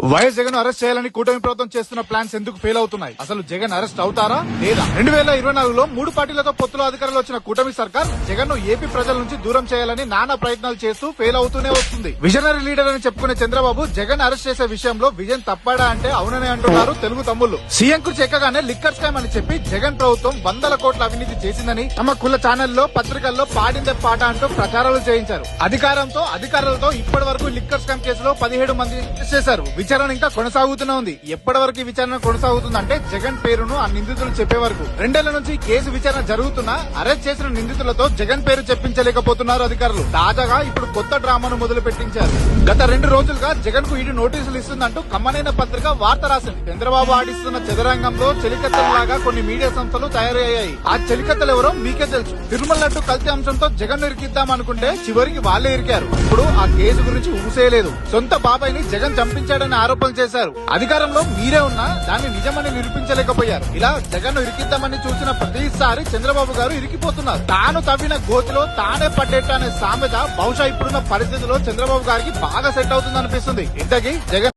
YS Jagan arrest చేయాలని కూటమి ప్రభుత్వం చేస్తున్న ప్లాన్స్ ఎందుకు ఫెయిల్ అవుతున్నాయి? అసలు జగన్ అరెస్ట్ అవుతారా లేదా? 2024లో 3 పార్టీలతో పొత్తులో అధికారంలో వచ్చిన కూటమి సర్కార్ జగన్ ను ఏపీ ప్రజల నుంచి దూరం చేయాలని నానా ప్రయత్నాలు చేస్తూ ఫెయిల్ అవుతూనే వస్తుంది. విజనరీ లీడర్ అని చెప్పుకునే చంద్రబాబు జగన్ అరెస్ట్ చేసే విషయంలో విజన్ తప్పాడా అంటే అవుననే అంటున్నారు తెలుగు తమ్ముళ్లు. సీఎం కు చెక్కగానే లిక్కర్ స్కామ్ అని చెప్పి జగన్ ప్రభుత్వం వందల కోట్ల అవినీతి చేసిందని తమ కుల ఛానల్లో పత్రికల్లో పాడిందే పాట అంటూ ప్రచారాలు చేయించారు. అధికారులతో ఇప్పటి వరకు లిక్కర్ స్కామ్ కేసులో 17 మంది అరెస్ట్ చేశారు. విచారణ ఇంకా కొనసాగుతూనే ఉంది. ఎప్పటి వరకు విచారణ కొనసాగుతుందంటే జగన్ పేరును ఆ నిందితులు చెప్పే వరకు. 2 ఏళ్ల నుంచి కేసు విచారణ జరుగుతున్నా అరెస్ట్ చేసిన నిందితులతో జగన్ పేరు చెప్పించలేకపోతున్నారు అధికారులు. తాజాగా ఇప్పుడు కొత్త డ్రామాను మొదలు పెట్టించారు. గత 2 రోజులుగా జగన్ కు ఈడీ నోటీసులు ఇస్తుందంటూ కమ్మనైన పత్రిక వార్త రాసింది. చంద్రబాబు ఆడిస్తున్న చదరంగంలో చెలికత్తెలలాగా కొన్ని మీడియా సంస్థలు తయారయ్యాయి. ఆ చెలికత్తెలు ఎవరో మీకే తెలుసు. తిరుమల లడ్డు కల్తీ అంశంతో జగన్ ను ఇరికిద్దాం అనుకుంటే చివరికి వాళ్లే ఇరికారు. ఇప్పుడు ఆ కేసు గురించి ఊసేయలేదు. సొంత బాబాయ్ ని జగన్ చంపించాడని ఆరోపణలు చేశారు. అధికారంలో మీరే ఉన్నా దాన్ని నిజమని నిరూపించలేకపోయారు. ఇలా జగన్ ను ఇరికిద్దామని చూసిన ప్రతిసారి చంద్రబాబు గారు ఇరికిపోతున్నారు. తాను తవ్విన గోతిలో తానే పడ్డేట అనే సామెత బహుశా ఇప్పుడున్న పరిస్థితిలో చంద్రబాబు గారికి బాగా సెట్ అవుతుందనిపిస్తుంది. ఇంతకీ జగన్